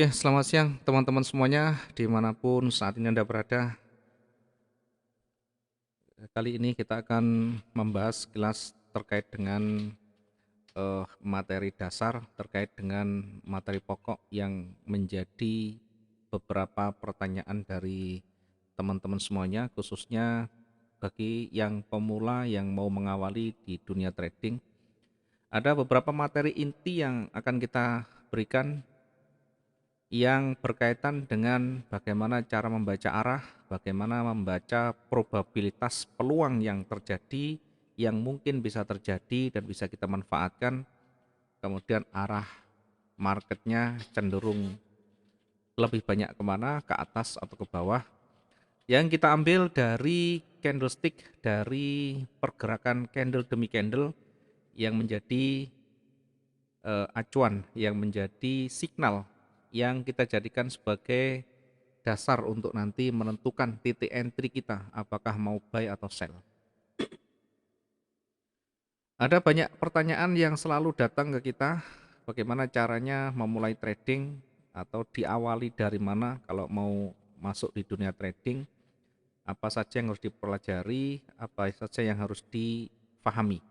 Oke, selamat siang teman-teman semuanya, dimanapun saat ini Anda berada. Kali ini kita akan membahas sekilas terkait dengan materi dasar, terkait dengan materi pokok yang menjadi beberapa pertanyaan dari teman-teman semuanya, khususnya bagi yang pemula yang mau mengawali di dunia trading. Ada beberapa materi inti yang akan kita berikan yang berkaitan dengan bagaimana cara membaca arah, bagaimana membaca probabilitas peluang yang terjadi, yang mungkin bisa terjadi dan bisa kita manfaatkan, kemudian arah marketnya cenderung lebih banyak kemana, ke atas atau ke bawah. Yang kita ambil dari candlestick, dari pergerakan candle demi candle yang menjadi acuan, yang menjadi signal yang kita jadikan sebagai dasar untuk nanti menentukan titik entry kita, apakah mau buy atau sell. Ada banyak pertanyaan yang selalu datang ke kita, bagaimana caranya memulai trading atau diawali dari mana kalau mau masuk di dunia trading, apa saja yang harus dipelajari, apa saja yang harus difahami.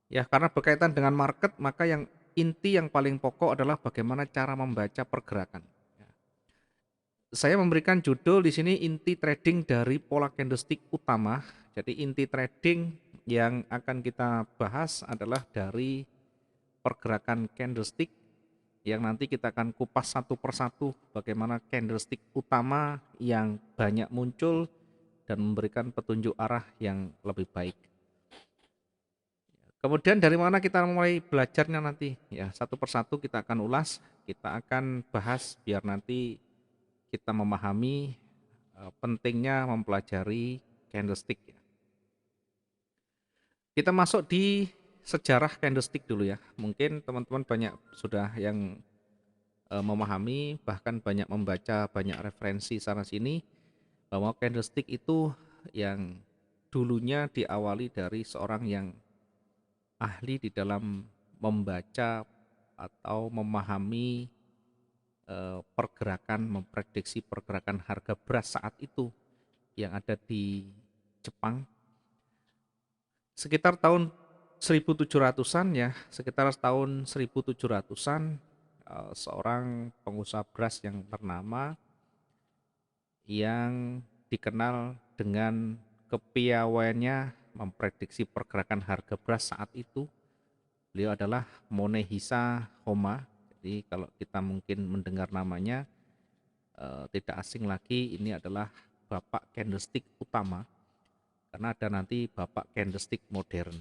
Ya, karena berkaitan dengan market, maka yang inti yang paling pokok adalah bagaimana cara membaca pergerakan. Ya, saya memberikan judul di sini inti trading dari pola candlestick utama. Jadi inti trading yang akan kita bahas adalah dari pergerakan candlestick yang nanti kita akan kupas satu persatu bagaimana candlestick utama yang banyak muncul dan memberikan petunjuk arah yang lebih baik. Kemudian dari mana kita mulai belajarnya nanti? Ya, satu persatu kita akan ulas, kita akan bahas biar nanti kita memahami pentingnya mempelajari candlestick. Kita masuk di sejarah candlestick dulu ya. Mungkin teman-teman banyak sudah yang memahami, bahkan banyak membaca banyak referensi sana sini bahwa candlestick itu yang dulunya diawali dari seorang yang ahli di dalam membaca atau memahami pergerakan, memprediksi pergerakan harga beras saat itu yang ada di Jepang sekitar tahun 1700-an ya, sekitar tahun 1700-an seorang pengusaha beras yang ternama yang dikenal dengan kepiawaiannya memprediksi pergerakan harga beras saat itu. Beliau adalah Monehisa Homa. Jadi kalau kita mungkin mendengar namanya tidak asing lagi, ini adalah bapak candlestick utama karena ada nanti bapak candlestick modern.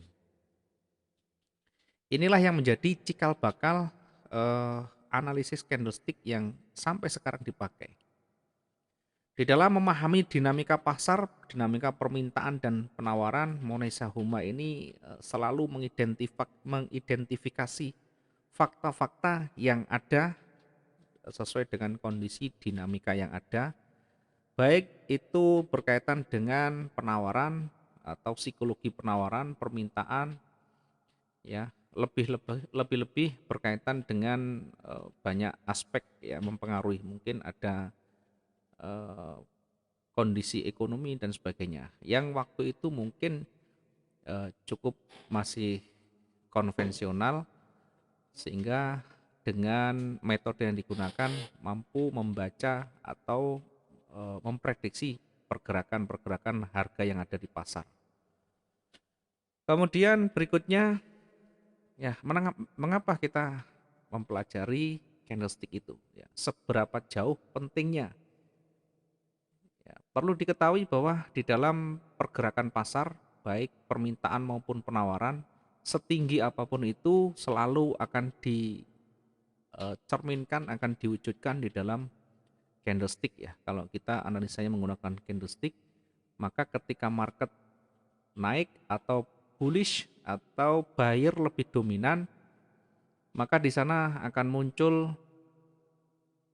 Inilah yang menjadi cikal bakal analisis candlestick yang sampai sekarang dipakai. Di dalam memahami dinamika pasar, dinamika permintaan dan penawaran, Monesa Huma ini selalu mengidentifikasi fakta-fakta yang ada sesuai dengan kondisi dinamika yang ada, baik itu berkaitan dengan penawaran atau psikologi penawaran, permintaan, ya lebih berkaitan dengan banyak aspek ya mempengaruhi, mungkin ada eh, kondisi ekonomi dan sebagainya yang waktu itu mungkin cukup masih konvensional, sehingga dengan metode yang digunakan mampu membaca atau memprediksi pergerakan-pergerakan harga yang ada di pasar. Kemudian berikutnya, ya, mengapa kita mempelajari candlestick itu? Ya, seberapa jauh pentingnya? Ya, perlu diketahui bahwa di dalam pergerakan pasar, baik permintaan maupun penawaran, setinggi apapun itu selalu akan dicerminkan, akan diwujudkan di dalam candlestick ya. Kalau kita analisanya menggunakan candlestick, maka ketika market naik atau bullish atau buyer lebih dominan, maka di sana akan muncul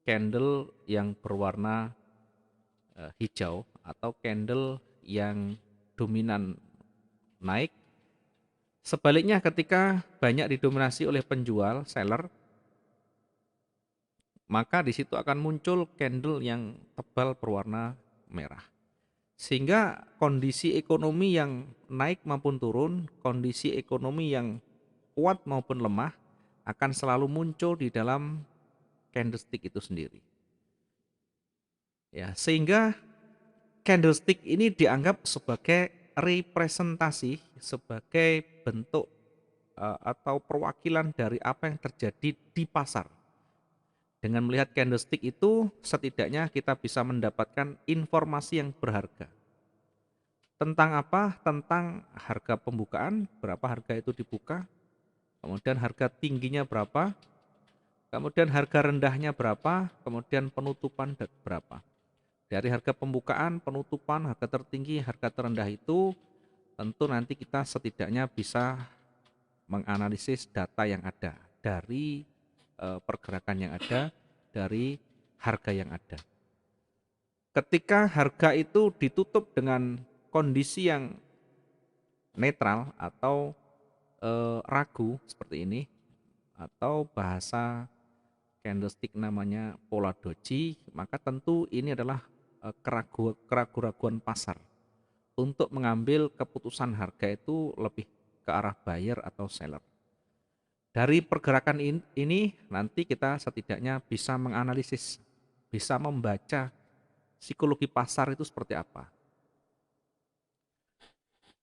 candle yang berwarna hijau atau candle yang dominan naik. Sebaliknya ketika banyak didominasi oleh penjual, seller, maka di situ akan muncul candle yang tebal berwarna merah. Sehingga kondisi ekonomi yang naik maupun turun, kondisi ekonomi yang kuat maupun lemah akan selalu muncul di dalam candlestick itu sendiri. Ya, sehingga candlestick ini dianggap sebagai representasi, sebagai bentuk atau perwakilan dari apa yang terjadi di pasar. Dengan melihat candlestick itu, setidaknya kita bisa mendapatkan informasi yang berharga. Tentang apa? Tentang harga pembukaan, berapa harga itu dibuka, kemudian harga tingginya berapa, kemudian harga rendahnya berapa, kemudian penutupan berapa. Dari harga pembukaan, penutupan, harga tertinggi, harga terendah itu tentu nanti kita setidaknya bisa menganalisis data yang ada dari pergerakan yang ada, dari harga yang ada. Ketika harga itu ditutup dengan kondisi yang netral atau ragu seperti ini, atau bahasa candlestick namanya pola doji, maka tentu ini adalah keraguan pasar untuk mengambil keputusan harga itu lebih ke arah buyer atau seller. Dari pergerakan ini nanti kita setidaknya bisa menganalisis, bisa membaca psikologi pasar itu seperti apa.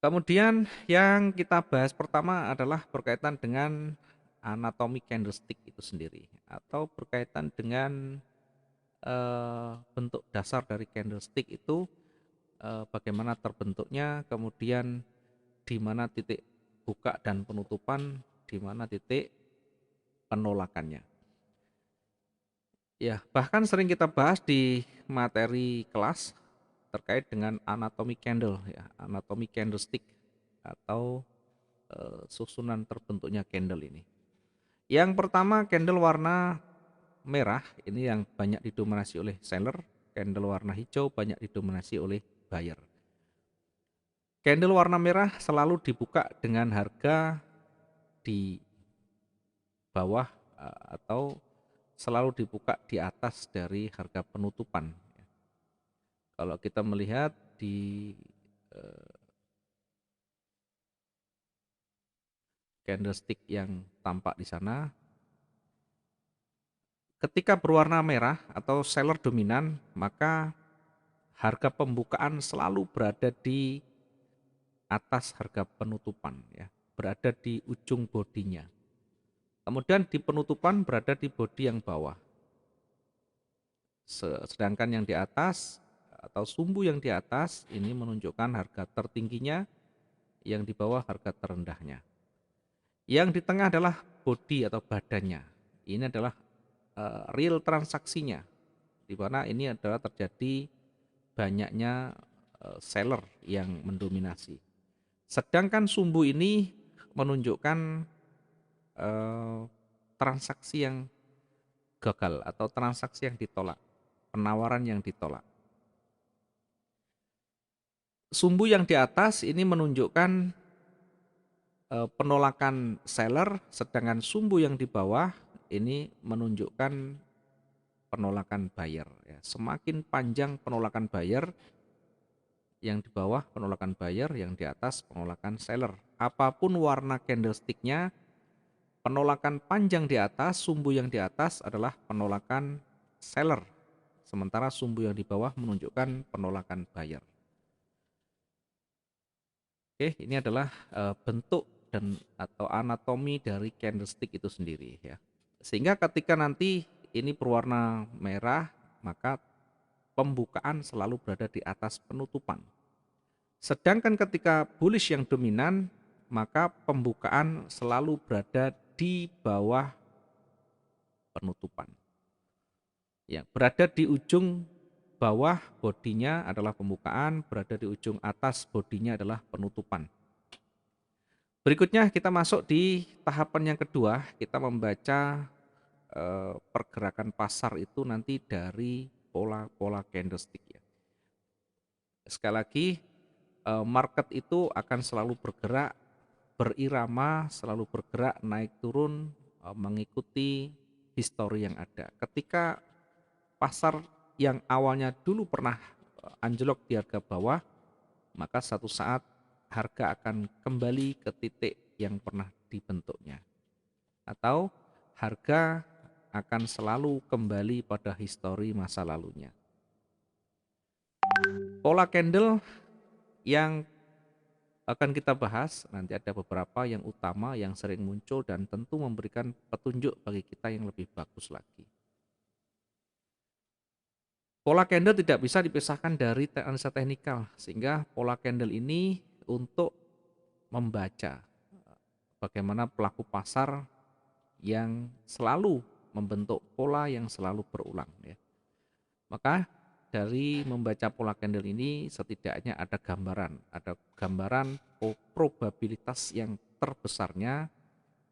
Kemudian yang kita bahas pertama adalah berkaitan dengan anatomi candlestick itu sendiri, atau berkaitan dengan bentuk dasar dari candlestick itu, bagaimana terbentuknya, kemudian di mana titik buka dan penutupan, di mana titik penolakannya. Ya, bahkan sering kita bahas di materi kelas terkait dengan anatomi candle ya, anatomi candlestick atau susunan terbentuknya candle ini. Yang pertama candle warna merah ini yang banyak didominasi oleh seller, candle warna hijau banyak didominasi oleh buyer. Candle warna merah selalu dibuka dengan harga di bawah atau selalu dibuka di atas dari harga penutupan. Kalau kita melihat di candlestick yang tampak di sana, ketika berwarna merah atau seller dominan, maka harga pembukaan selalu berada di atas harga penutupan ya, berada di ujung bodinya. Kemudian di penutupan berada di bodi yang bawah. Sedangkan yang di atas atau sumbu yang di atas ini menunjukkan harga tertingginya, yang di bawah harga terendahnya. Yang di tengah adalah bodi atau badannya. Ini adalah real transaksinya, di mana ini adalah terjadi banyaknya seller yang mendominasi. Sedangkan sumbu ini menunjukkan transaksi yang gagal atau transaksi yang ditolak, penawaran yang ditolak. Sumbu yang di atas ini menunjukkan penolakan seller, sedangkan sumbu yang di bawah ini menunjukkan penolakan buyer. Ya. Semakin panjang penolakan buyer, yang di bawah penolakan buyer, yang di atas penolakan seller. Apapun warna candlesticknya, penolakan panjang di atas, sumbu yang di atas adalah penolakan seller. Sementara sumbu yang di bawah menunjukkan penolakan buyer. Oke, ini adalah bentuk dan atau anatomi dari candlestick itu sendiri ya. Sehingga ketika nanti ini berwarna merah, maka pembukaan selalu berada di atas penutupan. Sedangkan ketika bullish yang dominan, maka pembukaan selalu berada di bawah penutupan. Ya, berada di ujung bawah bodinya adalah pembukaan, berada di ujung atas bodinya adalah penutupan. Berikutnya kita masuk di tahapan yang kedua, kita membaca pergerakan pasar itu nanti dari pola-pola candlestick ya. Sekali lagi, market itu akan selalu bergerak berirama, selalu bergerak naik turun, mengikuti histori yang ada. Ketika pasar yang awalnya dulu pernah anjlok di harga bawah, maka satu saat harga akan kembali ke titik yang pernah dibentuknya. Atau harga akan selalu kembali pada histori masa lalunya. Pola candle yang akan kita bahas, nanti ada beberapa yang utama yang sering muncul dan tentu memberikan petunjuk bagi kita yang lebih bagus lagi. Pola candle tidak bisa dipisahkan dari analisa teknikal, sehingga pola candle ini untuk membaca bagaimana pelaku pasar yang selalu membentuk pola yang selalu berulang ya. Maka dari membaca pola candle ini setidaknya ada gambaran probabilitas yang terbesarnya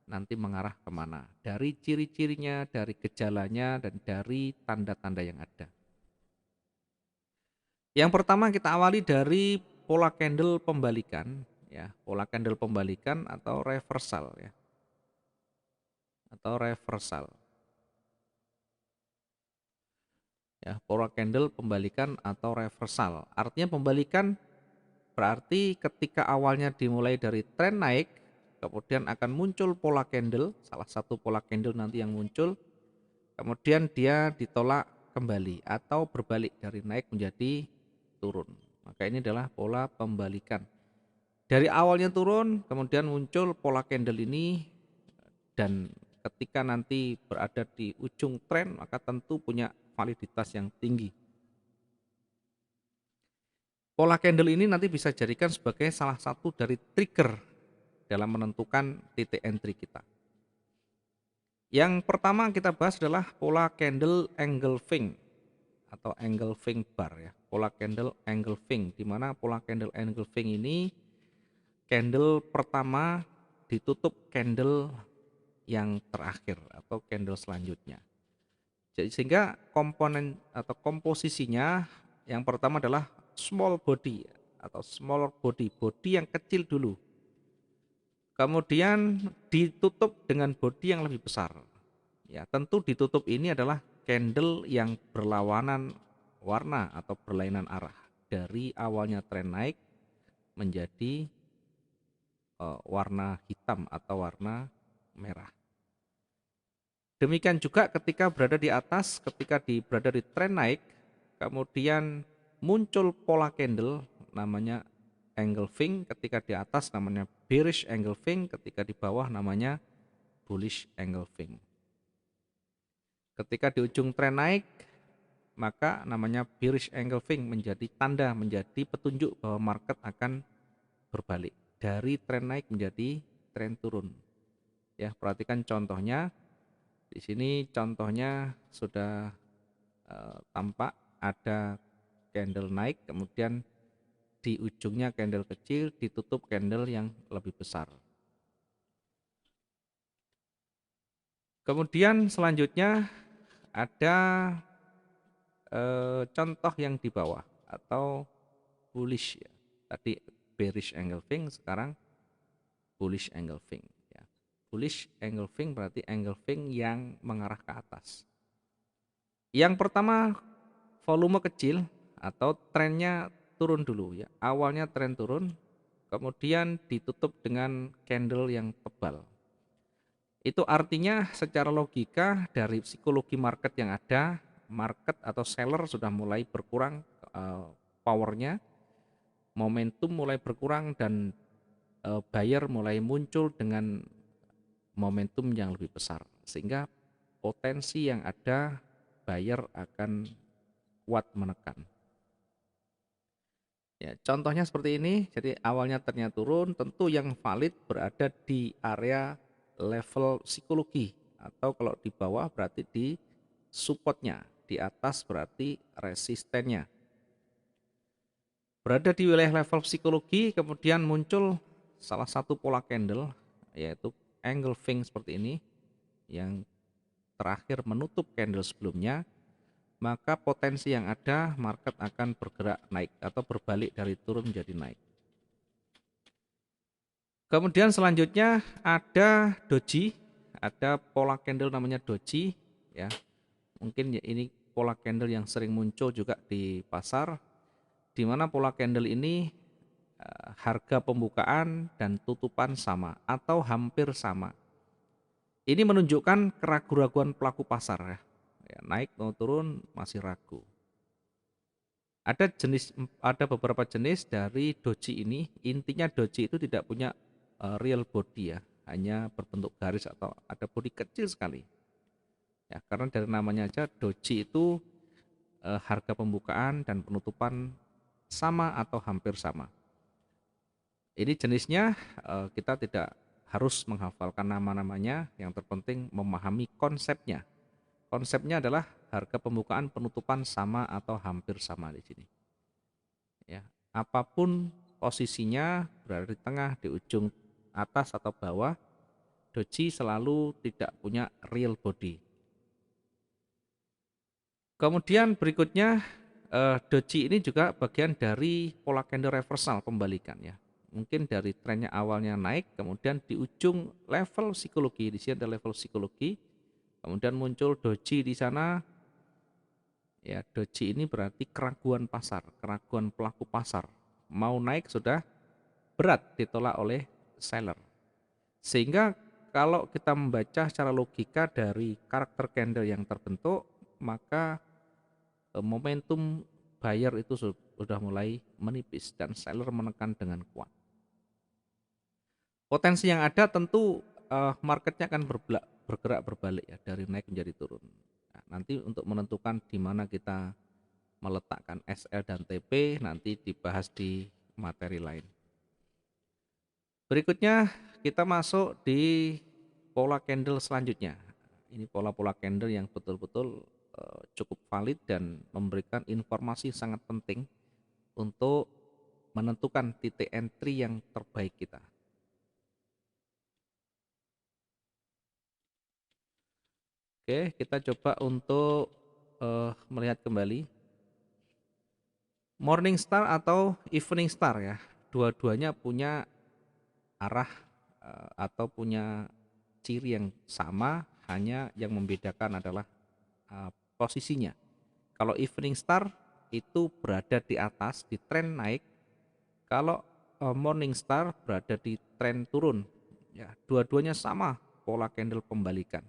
nanti mengarah kemana. Dari ciri-cirinya, dari gejalanya, dan dari tanda-tanda yang ada. Yang pertama kita awali dari pola candle pembalikan, ya, pola candle pembalikan atau reversal ya. Atau reversal. Ya, pola candle pembalikan atau reversal. Artinya pembalikan berarti ketika awalnya dimulai dari tren naik, kemudian akan muncul pola candle, salah satu pola candle nanti yang muncul, kemudian dia ditolak kembali atau berbalik dari naik menjadi turun. Maka ini adalah pola pembalikan. Dari awalnya turun, kemudian muncul pola candle ini, dan ketika nanti berada di ujung tren, maka tentu punya validitas yang tinggi. Pola candle ini nanti bisa jadikan sebagai salah satu dari trigger dalam menentukan titik entry kita. Yang pertama kita bahas adalah pola candle engulfing atau engulfing bar ya. Pola candle engulfing, di mana pola candle engulfing ini candle pertama ditutup candle yang terakhir atau candle selanjutnya. Jadi sehingga komponen atau komposisinya yang pertama adalah small body atau smaller body, body yang kecil dulu. Kemudian ditutup dengan body yang lebih besar. Ya, tentu ditutup ini adalah candle yang berlawanan warna atau berlainan arah. Dari awalnya tren naik menjadi warna hitam atau warna merah. Demikian juga ketika berada di atas, ketika berada di tren naik, kemudian muncul pola candle namanya engulfing, ketika di atas namanya bearish engulfing, ketika di bawah namanya bullish engulfing. Ketika di ujung tren naik, maka namanya bearish engulfing, menjadi tanda, menjadi petunjuk bahwa market akan berbalik dari tren naik menjadi tren turun. Ya, perhatikan contohnya. Di sini contohnya sudah tampak ada candle naik, kemudian di ujungnya candle kecil ditutup candle yang lebih besar. Kemudian selanjutnya ada contoh yang di bawah atau bullish ya. Tadi bearish engulfing, sekarang bullish engulfing. Bullish engulfing berarti engulfing yang mengarah ke atas. Yang pertama volume kecil atau trennya turun dulu ya. Awalnya tren turun, kemudian ditutup dengan candle yang tebal. Itu artinya secara logika dari psikologi market yang ada, market atau seller sudah mulai berkurang powernya, momentum mulai berkurang, dan buyer mulai muncul dengan momentum yang lebih besar, sehingga potensi yang ada buyer akan kuat menekan. Ya, contohnya seperti ini. Jadi awalnya ternyata turun, tentu yang valid berada di area level psikologi, atau kalau di bawah berarti di supportnya, di atas berarti resistennya. Berada di wilayah level psikologi, kemudian muncul salah satu pola candle, yaitu engulfing seperti ini, yang terakhir menutup candle sebelumnya, maka potensi yang ada market akan bergerak naik atau berbalik dari turun menjadi naik. Kemudian selanjutnya ada doji, ada pola candle namanya doji. ya. Mungkin ya ini pola candle yang sering muncul juga di pasar, di mana pola candle ini harga pembukaan dan tutupan sama atau hampir sama. Ini menunjukkan keraguan-raguan pelaku pasar ya. Ya, naik mau turun masih ragu. Ada beberapa jenis dari doji ini, intinya doji itu tidak punya real body ya, hanya berbentuk garis atau ada body kecil sekali. Ya, karena dari namanya aja doji itu harga pembukaan dan penutupan sama atau hampir sama. Ini jenisnya kita tidak harus menghafalkan nama-namanya, yang terpenting memahami konsepnya. Konsepnya adalah harga pembukaan penutupan sama atau hampir sama di sini. Ya, apapun posisinya berada di tengah, di ujung atas atau bawah, doji selalu tidak punya real body. Kemudian berikutnya doji ini juga bagian dari pola candle reversal, pembalikan ya. Mungkin dari trennya awalnya naik, kemudian di ujung level psikologi, di sini ada level psikologi, kemudian muncul doji di sana. Ya, doji ini berarti keraguan pasar, keraguan pelaku pasar. Mau naik sudah berat ditolak oleh seller. Sehingga kalau kita membaca secara logika dari karakter candle yang terbentuk, maka momentum buyer itu sudah mulai menipis dan seller menekan dengan kuat. Potensi yang ada tentu marketnya akan bergerak berbalik ya, dari naik menjadi turun. Nah, nanti untuk menentukan di mana kita meletakkan SL dan TP nanti dibahas di materi lain. Berikutnya kita masuk di pola candle selanjutnya. Ini pola-pola candle yang betul-betul cukup valid dan memberikan informasi sangat penting untuk menentukan titik entry yang terbaik kita. Oke, kita coba untuk melihat kembali morning star atau evening star ya. Dua-duanya punya arah atau punya ciri yang sama, hanya yang membedakan adalah posisinya. Kalau evening star itu berada di atas di tren naik, kalau morning star berada di tren turun. Ya, dua-duanya sama pola candle pembalikan.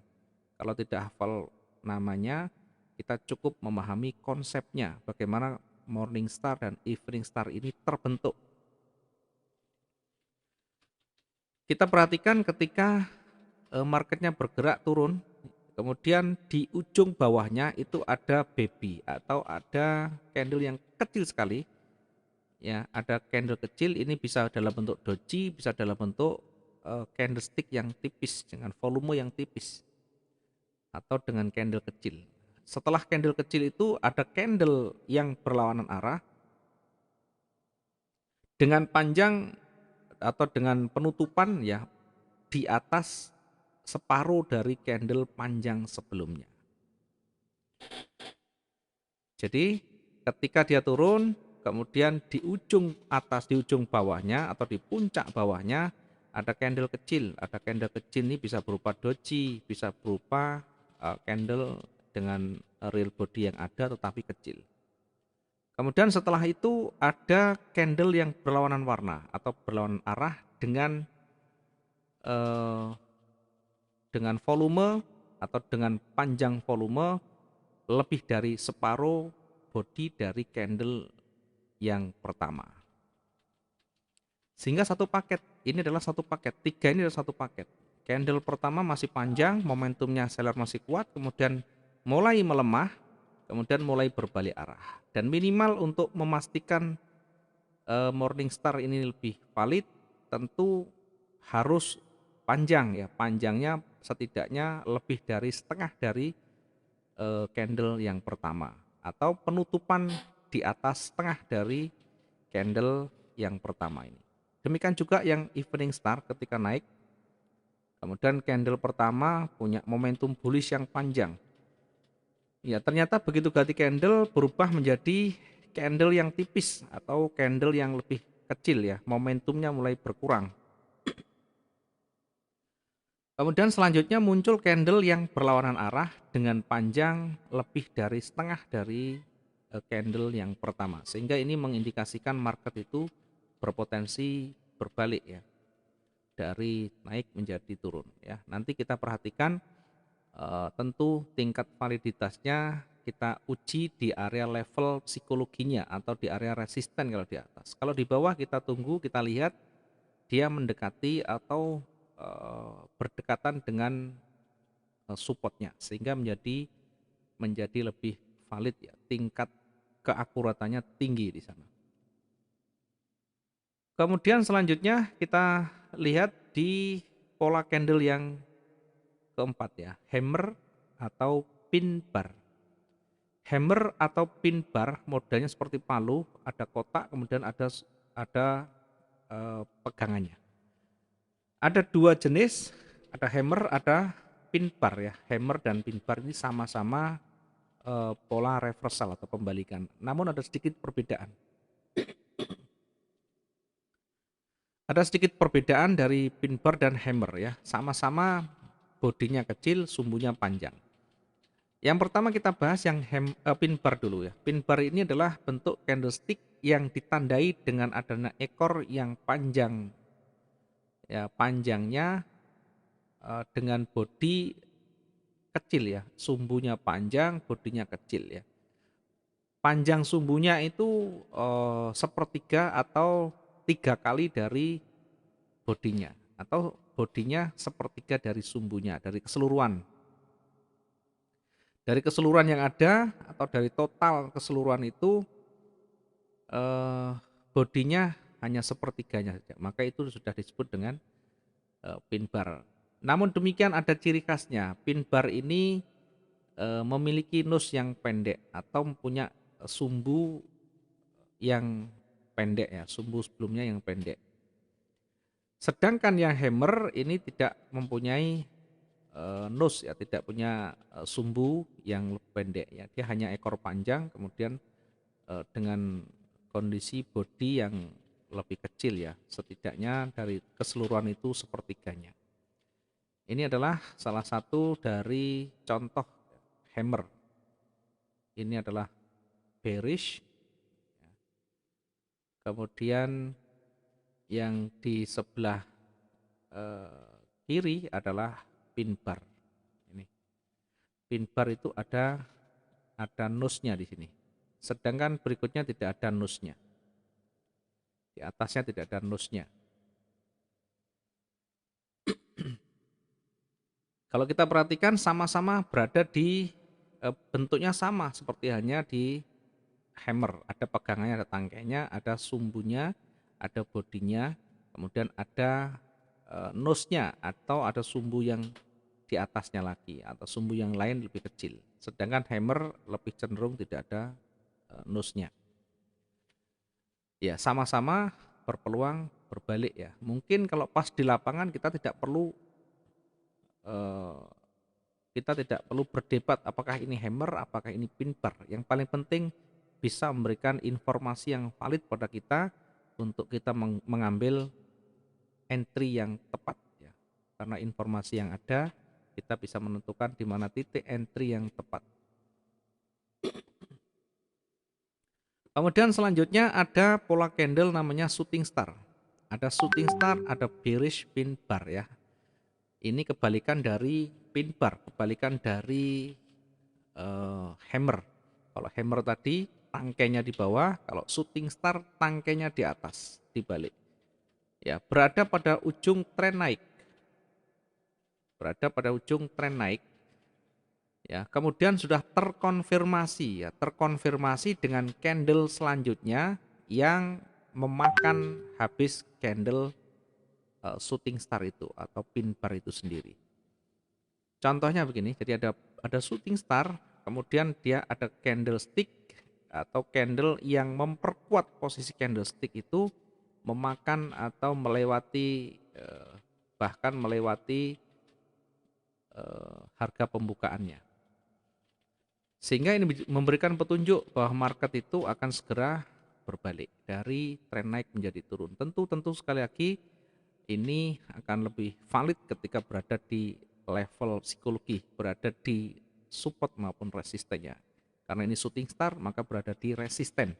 Kalau tidak hafal namanya, kita cukup memahami konsepnya, bagaimana morning star dan evening star ini terbentuk. Kita perhatikan ketika marketnya bergerak turun, kemudian di ujung bawahnya itu ada baby atau ada candle yang kecil sekali. Ya, ada candle kecil, ini bisa dalam bentuk doji, bisa dalam bentuk candlestick yang tipis dengan volume yang tipis atau dengan candle kecil. Setelah candle kecil itu ada candle yang berlawanan arah dengan panjang atau dengan penutupan ya di atas separuh dari candle panjang sebelumnya. Jadi ketika dia turun, kemudian di ujung atas, di ujung bawahnya atau di puncak bawahnya ada candle kecil. Ada candle kecil ini bisa berupa doji, bisa berupa candle dengan real body yang ada tetapi kecil. Kemudian setelah itu ada candle yang berlawanan warna atau berlawanan arah eh, dengan volume atau dengan panjang volume lebih dari separuh body dari candle yang pertama. Sehingga satu paket, ini adalah satu paket, tiga ini adalah satu paket. Candle pertama masih panjang, momentumnya seller masih kuat, kemudian mulai melemah, kemudian mulai berbalik arah. Dan minimal untuk memastikan morning star ini lebih valid, tentu harus panjang ya, panjangnya setidaknya lebih dari setengah dari candle yang pertama atau penutupan di atas setengah dari candle yang pertama ini. Demikian juga yang evening star ketika naik, kemudian candle pertama punya momentum bullish yang panjang. Ya, ternyata begitu ganti candle berubah menjadi candle yang tipis atau candle yang lebih kecil ya, momentumnya mulai berkurang. Kemudian selanjutnya muncul candle yang berlawanan arah dengan panjang lebih dari setengah dari candle yang pertama. Sehingga ini mengindikasikan market itu berpotensi berbalik ya, dari naik menjadi turun ya. Nanti kita perhatikan tentu tingkat validitasnya kita uji di area level psikologinya atau di area resisten kalau di atas. Kalau di bawah kita tunggu, kita lihat dia mendekati atau berdekatan dengan supportnya sehingga menjadi lebih valid ya, tingkat keakuratannya tinggi di sana. Kemudian selanjutnya kita lihat di pola candle yang keempat ya, hammer atau pin bar. Hammer atau pin bar modelnya seperti palu, ada kotak, kemudian ada pegangannya. Ada dua jenis, ada hammer, ada pin bar ya. Hammer dan pin bar ini sama-sama pola reversal atau pembalikan. Namun ada sedikit perbedaan. Ada sedikit perbedaan dari pin bar dan hammer ya. Sama-sama bodinya kecil, sumbunya panjang. Yang pertama kita bahas yang pin bar dulu ya. Pin bar ini adalah bentuk candlestick yang ditandai dengan adanya ekor yang panjang. Ya, panjangnya dengan bodi kecil ya. Sumbunya panjang, bodinya kecil ya. Panjang sumbunya itu sepertiga atau 3 kali dari bodinya, atau bodinya sepertiga dari sumbunya, dari keseluruhan. Dari keseluruhan yang ada atau dari total keseluruhan itu bodinya hanya sepertiganya saja. Maka itu sudah disebut dengan pin bar. Namun demikian ada ciri khasnya. Pin bar ini memiliki nose yang pendek atau punya sumbu yang pendek ya, sumbu sebelumnya yang pendek. Sedangkan yang hammer ini tidak mempunyai nose ya, tidak punya sumbu yang lebih pendek ya. Dia hanya ekor panjang, kemudian dengan kondisi body yang lebih kecil ya, setidaknya dari keseluruhan itu sepertiganya. Ini adalah salah satu dari contoh hammer. Ini adalah bearish. Kemudian yang di sebelah kiri adalah pin bar. Ini pin bar itu ada nose-nya di sini. Sedangkan berikutnya tidak ada nose-nya. Di atasnya tidak ada nose-nya. Kalau kita perhatikan sama-sama berada di bentuknya sama seperti hanya di hammer. Ada pegangannya, ada tangkainya, ada sumbunya, ada bodinya, kemudian ada nose-nya atau ada sumbu yang di atasnya lagi atau sumbu yang lain lebih kecil. Sedangkan hammer lebih cenderung tidak ada nose-nya. Ya, sama-sama berpeluang berbalik ya. Mungkin kalau pas di lapangan kita tidak perlu berdebat apakah ini hammer, apakah ini pin bar. Yang paling penting bisa memberikan informasi yang valid pada kita untuk kita mengambil entry yang tepat ya. Karena informasi yang ada, kita bisa menentukan di mana titik entry yang tepat. Kemudian selanjutnya ada pola candle namanya shooting star. Ada shooting star, ada bearish pin bar ya. Ini kebalikan dari pin bar, kebalikan dari hammer. Kalau hammer tadi tangkainya di bawah, kalau shooting star tangkainya di atas, dibalik. Ya, berada pada ujung tren naik. Berada pada ujung tren naik. Ya, kemudian sudah terkonfirmasi ya, terkonfirmasi dengan candle selanjutnya yang memakan habis candle shooting star itu atau pin bar itu sendiri. Contohnya begini, jadi ada shooting star, kemudian dia ada candlestick atau candle yang memperkuat posisi candlestick itu memakan atau melewati bahkan melewati harga pembukaannya. Sehingga ini memberikan petunjuk bahwa market itu akan segera berbalik dari tren naik menjadi turun. Tentu sekali lagi ini akan lebih valid ketika berada di level psikologi, berada di support maupun resistennya. Karena ini shooting star, maka berada di resisten.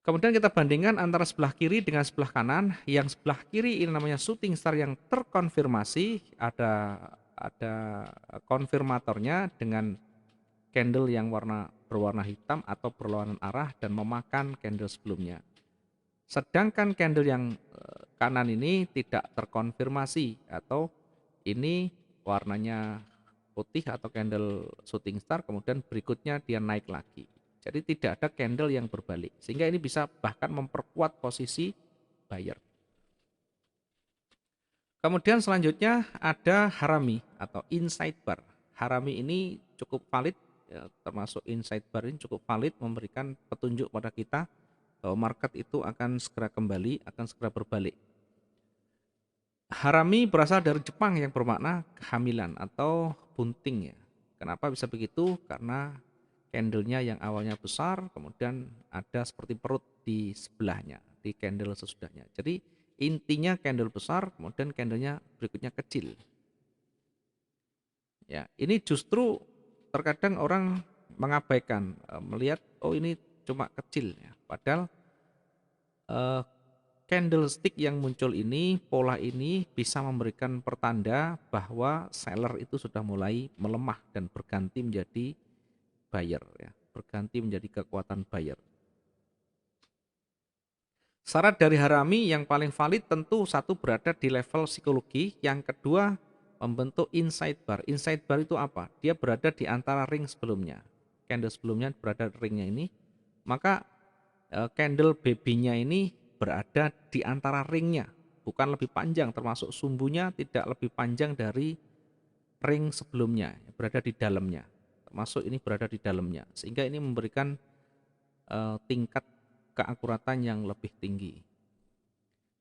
Kemudian kita bandingkan antara sebelah kiri dengan sebelah kanan. Yang sebelah kiri ini namanya shooting star yang terkonfirmasi, ada konfirmatornya dengan candle yang berwarna hitam atau berlawanan arah dan memakan candle sebelumnya. Sedangkan candle yang kanan ini tidak terkonfirmasi atau ini warnanya putih atau candle shooting star, kemudian berikutnya dia naik lagi. Jadi tidak ada candle yang berbalik, sehingga ini bisa bahkan memperkuat posisi buyer. Kemudian selanjutnya ada harami atau inside bar. Harami ini cukup valid, ya, termasuk inside bar ini cukup valid memberikan petunjuk pada kita bahwa market itu akan segera kembali, akan segera berbalik. Harami berasal dari Jepang yang bermakna kehamilan atau bunting ya. Kenapa bisa begitu? Karena candlenya yang awalnya besar, kemudian ada seperti perut di sebelahnya, di candle sesudahnya. Jadi intinya candle besar, kemudian candlenya berikutnya kecil. Ya, ini justru terkadang orang mengabaikan, melihat oh ini cuma kecil ya. Padahal candlestick yang muncul ini, pola ini bisa memberikan pertanda bahwa seller itu sudah mulai melemah dan berganti menjadi buyer ya, berganti menjadi kekuatan buyer. Syarat dari harami yang paling valid tentu satu berada di level psikologi, yang kedua membentuk inside bar. Inside bar itu apa? Dia berada di antara ring sebelumnya. Candle sebelumnya berada di ringnya ini, maka candle baby-nya ini berada di antara ringnya, bukan lebih panjang, termasuk sumbunya tidak lebih panjang dari ring sebelumnya, berada di dalamnya, termasuk ini berada di dalamnya, sehingga ini memberikan tingkat keakuratan yang lebih tinggi,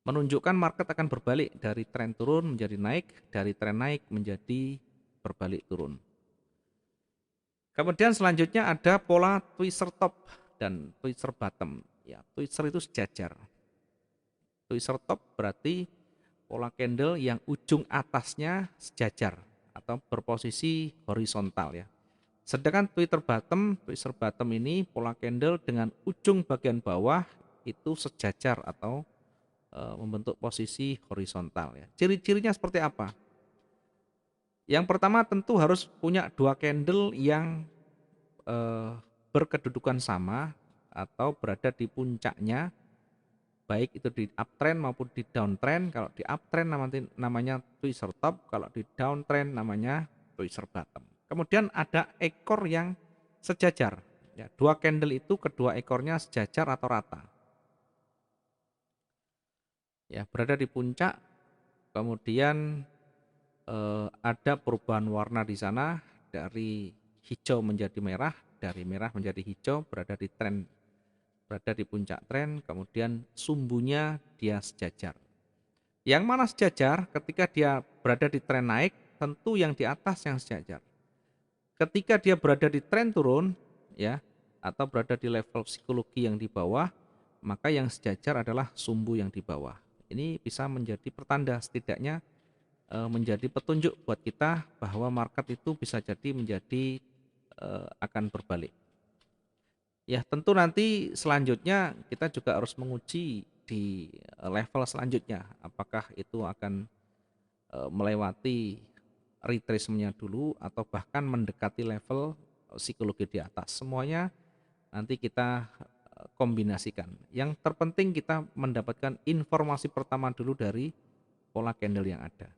menunjukkan market akan berbalik dari tren turun menjadi naik, dari tren naik menjadi berbalik turun. Kemudian selanjutnya ada pola twister top dan twister bottom. Ya, twister itu sejajar. Twister top berarti pola candle yang ujung atasnya sejajar atau berposisi horizontal ya. Sedangkan twister bottom ini pola candle dengan ujung bagian bawah itu sejajar atau membentuk posisi horizontal ya. Ciri-cirinya seperti apa? Yang pertama tentu harus punya dua candle yang berkedudukan sama atau berada di puncaknya, baik itu di uptrend maupun di downtrend. Kalau di uptrend namanya twister top, kalau di downtrend namanya twister bottom. Kemudian ada ekor yang sejajar. Ya, dua candle itu kedua ekornya sejajar atau rata. Ya, berada di puncak. Kemudian ada perubahan warna di sana dari hijau menjadi merah, dari merah menjadi hijau, berada di puncak tren, kemudian sumbunya dia sejajar. Yang mana sejajar? Ketika dia berada di tren naik, tentu yang di atas yang sejajar. Ketika dia berada di tren turun, ya, atau berada di level psikologi yang di bawah, maka yang sejajar adalah sumbu yang di bawah. Ini bisa menjadi pertanda, setidaknya menjadi petunjuk buat kita bahwa market itu bisa jadi menjadi akan berbalik. Ya, tentu nanti selanjutnya kita juga harus menguji di level selanjutnya, apakah itu akan melewati retracement-nya dulu atau bahkan mendekati level psikologi di atas. Semuanya nanti kita kombinasikan. Yang terpenting kita mendapatkan informasi pertama dulu dari pola candle yang ada.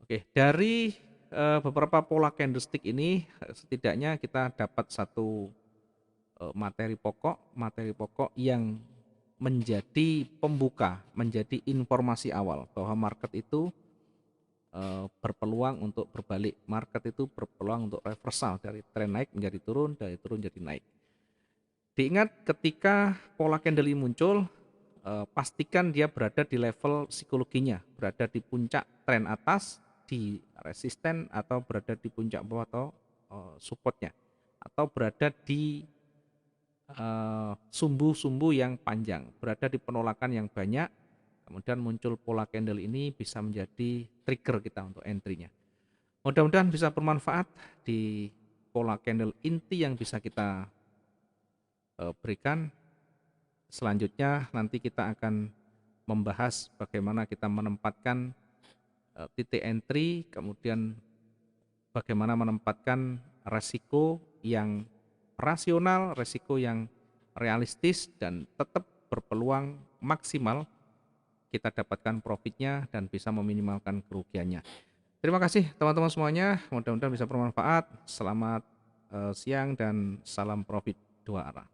Oke, dari beberapa pola candlestick ini setidaknya kita dapat satu materi pokok yang menjadi pembuka, menjadi informasi awal bahwa market itu berpeluang untuk berbalik, market itu berpeluang untuk reversal dari tren naik menjadi turun, dari turun jadi naik. Diingat ketika pola candle ini muncul, pastikan dia berada di level psikologinya, berada di puncak tren atas, di resisten atau berada di puncak bawah atau supportnya, atau berada di sumbu-sumbu yang panjang, berada di penolakan yang banyak, kemudian muncul pola candle ini bisa menjadi trigger kita untuk entry-nya. Mudah-mudahan bisa bermanfaat di pola candle inti yang bisa kita berikan. Selanjutnya nanti kita akan membahas bagaimana kita menempatkan titik entry, kemudian bagaimana menempatkan resiko yang rasional, resiko yang realistis dan tetap berpeluang maksimal kita dapatkan profitnya dan bisa meminimalkan kerugiannya. Terima kasih teman-teman semuanya, mudah-mudahan bisa bermanfaat. Selamat siang dan salam profit dua arah.